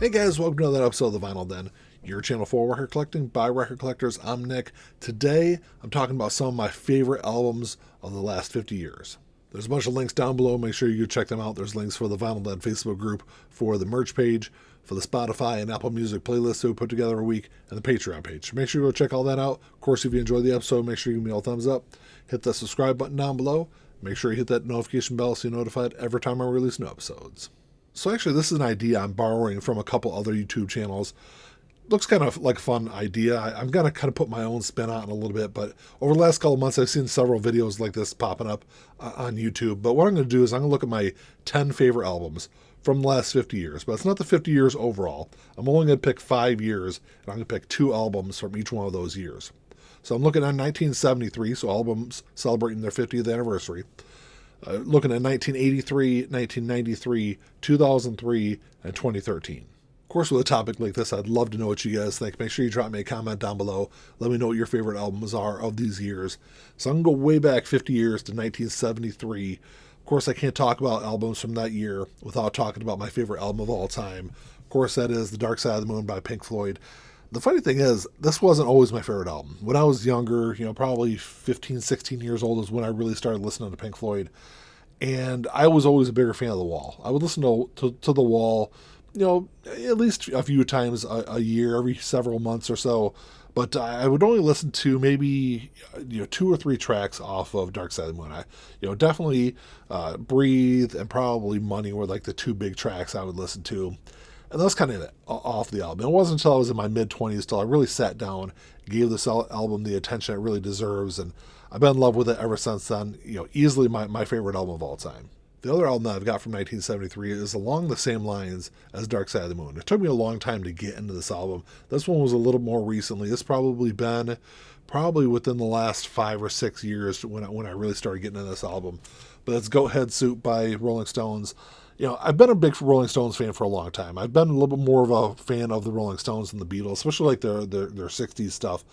Hey guys, welcome to another episode of The Vinyl Den, your channel for record collecting by record collectors. I'm Nick. Today, I'm talking about some of my favorite albums of the last 50 years. There's a bunch of links down below. Make sure you check them out. There's links for the Vinyl Den Facebook group, for the merch page, for the Spotify and Apple Music playlists that we put together a week, and the Patreon page. Make sure you go check all that out. Of course, if you enjoyed the episode, make sure you give me a thumbs up. Hit that subscribe button down below. Make sure you hit that notification bell so you're notified every time I release new episodes. So actually, this is an idea I'm borrowing from a couple other YouTube channels. Looks kind of like a fun idea. I'm going to kind of put my own spin on it a little bit, but over the last couple of months, I've seen several videos like this popping up on YouTube. But what I'm going to do is I'm going to look at my 10 favorite albums from the last 50 years. But it's not the 50 years overall. I'm only going to pick 5 years, and I'm going to pick 2 albums from each one of those years. So I'm looking at 1973, so albums celebrating their 50th anniversary. Looking at 1983, 1993, 2003, and 2013. Of course, with a topic like this, I'd love to know what you guys think. Make sure you drop me a comment down below. Let me know what your favorite albums are of these years. So I'm going to go way back 50 years to 1973. Of course, I can't talk about albums from that year without talking about my favorite album of all time. Of course, that is The Dark Side of the Moon by Pink Floyd. The funny thing is, this wasn't always my favorite album. When I was younger, probably 15, 16 years old is when I really started listening to Pink Floyd. And I was always a bigger fan of The Wall. I would listen to The Wall, at least a few times a year, every several months or so. But I would only listen to maybe 2 or 3 tracks off of Dark Side of the Moon. Definitely Breathe and probably Money were like the 2 big tracks I would listen to. And that was kind of it off the album. It wasn't until I was in my mid-20s till I really sat down, gave this album the attention it really deserves, and I've been in love with it ever since then. Easily my favorite album of all time. The other album that I've got from 1973 is along the same lines as Dark Side of the Moon. It took me a long time to get into this album. This one was a little more recently. It's probably been within the last 5 or 6 years when I really started getting into this album. But it's Goat Head Soup by Rolling Stones. I've been a big Rolling Stones fan for a long time. I've been a little bit more of a fan of the Rolling Stones than the Beatles, especially like their 60s stuff.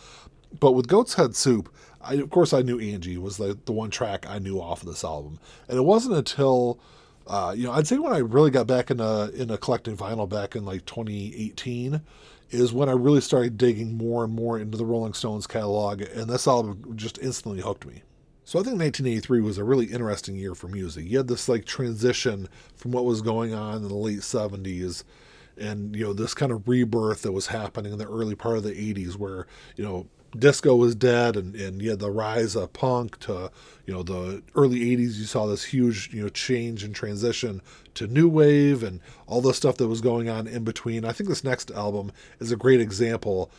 But with Goat's Head Soup, of course I knew Angie was the one track I knew off of this album. And it wasn't until, I'd say when I really got back into collecting vinyl back in like 2018 is when I really started digging more and more into the Rolling Stones catalog. And this album just instantly hooked me. So I think 1983 was a really interesting year for music. You had this like transition from what was going on in the late 70s and, this kind of rebirth that was happening in the early part of the 80s where, disco was dead and you had the rise of punk to, the early 80s. You saw this huge, change and transition to new wave and all the stuff that was going on in between. I think this next album is a great example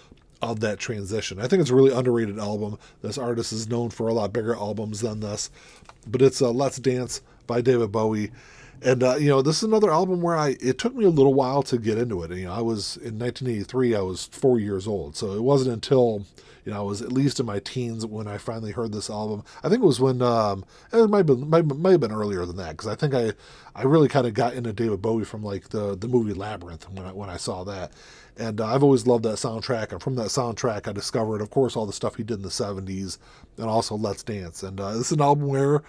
of that transition. I think it's a really underrated album. This artist is known for a lot bigger albums than this, but it's Let's Dance by David Bowie. And, this is another album where it took me a little while to get into it. I was, in 1983, I was 4 years old. So it wasn't until, I was at least in my teens when I finally heard this album. I think it was when, it might have been earlier than that, because I think I really kind of got into David Bowie from like the movie Labyrinth when I saw that. And I've always loved that soundtrack. And from that soundtrack, I discovered, of course, all the stuff he did in the 70s and also Let's Dance. And this is an album where,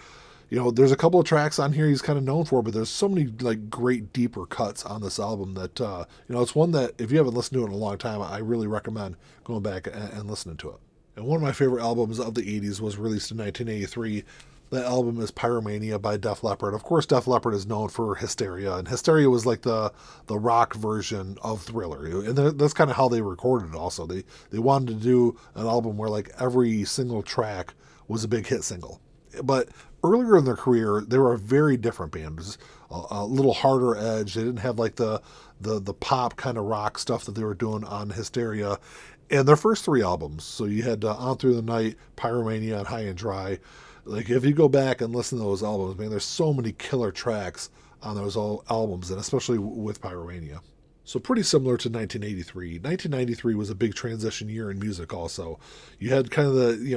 there's a couple of tracks on here he's kind of known for, but there's so many like great deeper cuts on this album that, it's one that if you haven't listened to it in a long time, I really recommend going back and listening to it. And one of my favorite albums of the 80s was released in 1983. That album is Pyromania by Def Leppard. Of course, Def Leppard is known for Hysteria, and Hysteria was like the rock version of Thriller. And that's kind of how they recorded it also. They wanted to do an album where like every single track was a big hit single. But earlier in their career, they were a very different band. It was a little harder edge. They didn't have like the pop kind of rock stuff that they were doing on Hysteria. And their first 3 albums, so you had On Through the Night, Pyromania, and High and Dry. Like, if you go back and listen to those albums, man, there's so many killer tracks on those albums, and especially with Pyromania. So pretty similar to 1983. 1993 was a big transition year in music also. You had kind of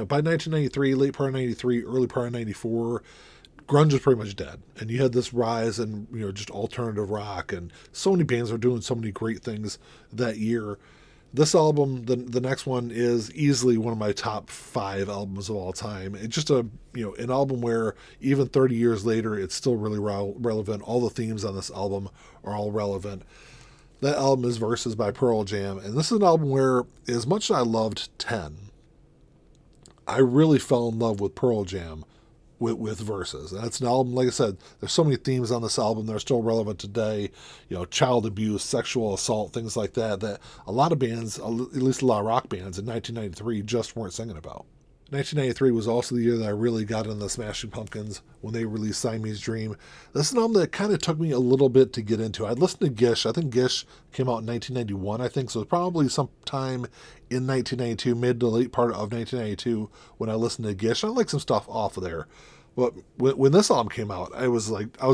by 1993, late part of 93, early part of 94, grunge was pretty much dead. And you had this rise in, just alternative rock, and so many bands were doing so many great things that year. This album, the next one, is easily one of my top 5 albums of all time. It's just an album where even 30 years later, it's still really relevant. All the themes on this album are all relevant. That album is Verses by Pearl Jam, and this is an album where, as much as I loved 10, I really fell in love with Pearl Jam with Verses. And it's an album, like I said, there's so many themes on this album that are still relevant today. You know, child abuse, sexual assault, things like that, that a lot of bands, at least a lot of rock bands in 1993, just weren't singing about. 1993 was also the year that I really got into the Smashing Pumpkins when they released Siamese Dream. This is an album that kind of took me a little bit to get into. I'd listened to Gish. I think Gish came out in 1991, I think, so it was probably sometime in 1992, mid to late part of 1992 when I listened to Gish. I like some stuff off of there. But when this album came out, I was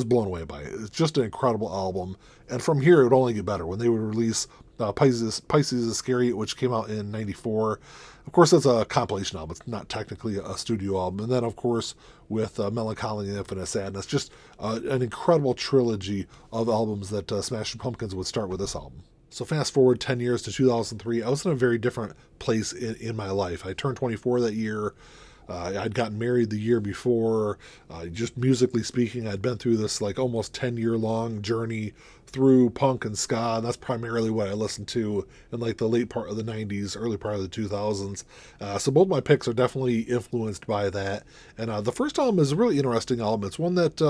blown away by it. It's just an incredible album. And from here, it would only get better. When they would release Pisces is Scary, which came out in 94. Of course, that's a compilation album. It's not technically a studio album. And then, of course, with Melancholy and Infinite Sadness, just an incredible trilogy of albums that Smashing Pumpkins would start with this album. So fast forward 10 years to 2003, I was in a very different place in my life. I turned 24 that year. I'd gotten married the year before. Just musically speaking, I'd been through this like almost 10-year long journey through punk and ska. And that's primarily what I listened to in like the late part of the 90s, early part of the 2000s. So both my picks are definitely influenced by that. And the first album is a really interesting album. It's one that,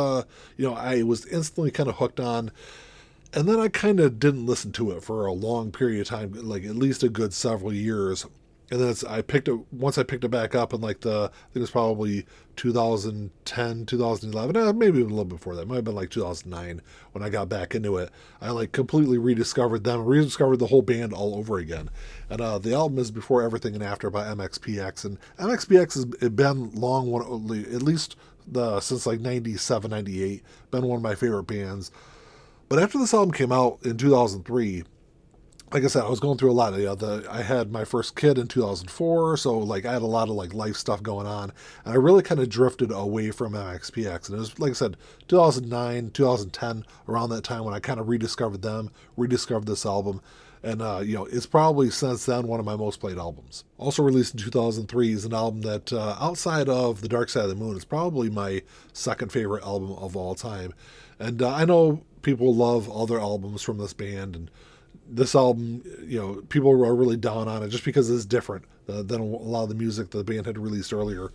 I was instantly kind of hooked on. And then I kind of didn't listen to it for a long period of time, like at least a good several years. And then once I picked it back up in like I think it was probably 2010, 2011, maybe even a little before that. It might have been like 2009 when I got back into it. I like completely rediscovered the whole band all over again. And the album is Before Everything and After by MXPX. And MXPX has been at least since like 97, 98, been one of my favorite bands. But after this album came out in 2003, like I said, I was going through a lot. I had my first kid in 2004, so like I had a lot of like life stuff going on, and I really kind of drifted away from MXPX. And it was, like I said, 2009, 2010, around that time when I kind of rediscovered this album. And, it's probably since then one of my most played albums. Also released in 2003 is an album that, outside of The Dark Side of the Moon, is probably my second favorite album of all time. And I know people love other albums from this band, and this album, people are really down on it just because it's different than a lot of the music the band had released earlier.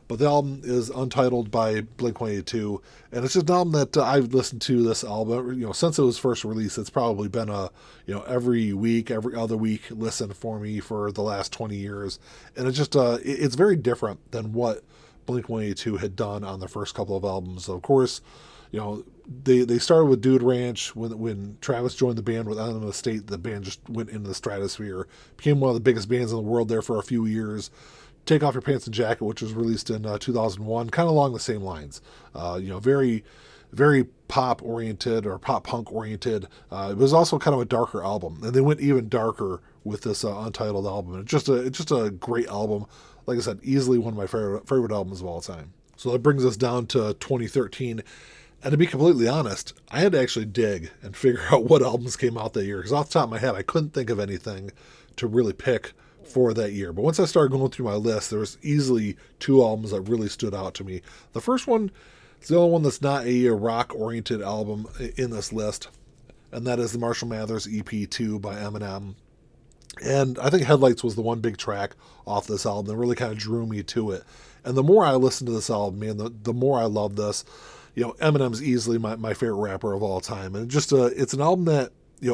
But the album is Untitled by Blink-182, and it's just an album that I've listened to this album, since it was first released. It's probably been every other week listen for me for the last 20 years. And it's just, it's very different than what Blink-182 had done on the first couple of albums. So of course, they started with Dude Ranch. When Travis joined the band with Enema of the State, the band just went into the stratosphere, became one of the biggest bands in the world there for a few years. Take Off Your Pants and Jacket, which was released in 2001, kind of along the same lines. Very, very pop-oriented or pop-punk-oriented. It was also kind of a darker album, and they went even darker with this Untitled album. It's just a great album. Like I said, easily one of my favorite albums of all time. So that brings us down to 2013. And to be completely honest, I had to actually dig and figure out what albums came out that year, because off the top of my head, I couldn't think of anything to really pick for that year. But once I started going through my list, there was easily two albums that really stood out to me. The first one is the only one that's not a rock-oriented album in this list, and that is the Marshall Mathers EP2 by Eminem. And I think Headlights was the one big track off this album that really kind of drew me to it. And the more I listened to this album, man, the more I love this. Eminem's easily my favorite rapper of all time. And just it's an album that,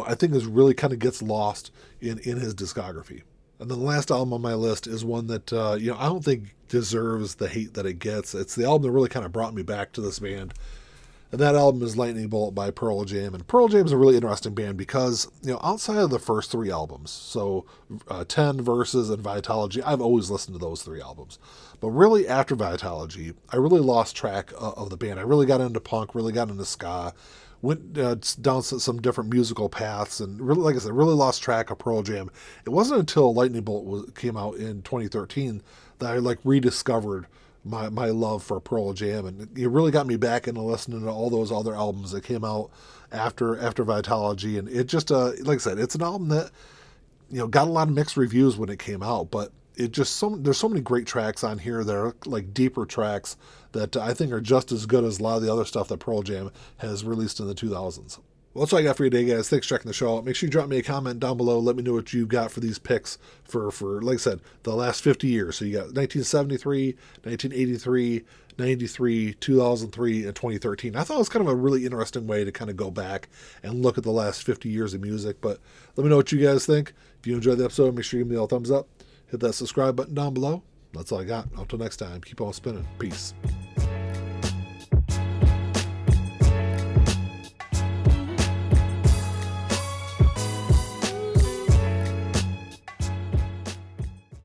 I think is really kind of gets lost in his discography. And then the last album on my list is one that, I don't think deserves the hate that it gets. It's the album that really kind of brought me back to this band. And that album is Lightning Bolt by Pearl Jam. And Pearl Jam is a really interesting band because, outside of the first three albums, so 10, Verses, and Vitalogy, I've always listened to those three albums. But really, after Vitalogy, I really lost track of the band. I really got into punk, really got into ska, went down some different musical paths, and really, like I said, really lost track of Pearl Jam. It wasn't until Lightning Bolt came out in 2013 that I rediscovered my love for Pearl Jam, and it really got me back into listening to all those other albums that came out after Vitalogy. And it just, like I said, it's an album that got a lot of mixed reviews when it came out, but there's so many great tracks on here that are like deeper tracks that I think are just as good as a lot of the other stuff that Pearl Jam has released in the 2000s. Well, that's all I got for you today, guys. Thanks for checking the show out. Make sure you drop me a comment down below. Let me know what you got for these picks for like I said, the last 50 years. So you got 1973, 1983, 93, 2003, and 2013. I thought it was kind of a really interesting way to kind of go back and look at the last 50 years of music. But let me know what you guys think. If you enjoyed the episode, make sure you give me a thumbs up. Hit that subscribe button down below. That's all I got. Until next time, keep on spinning. Peace.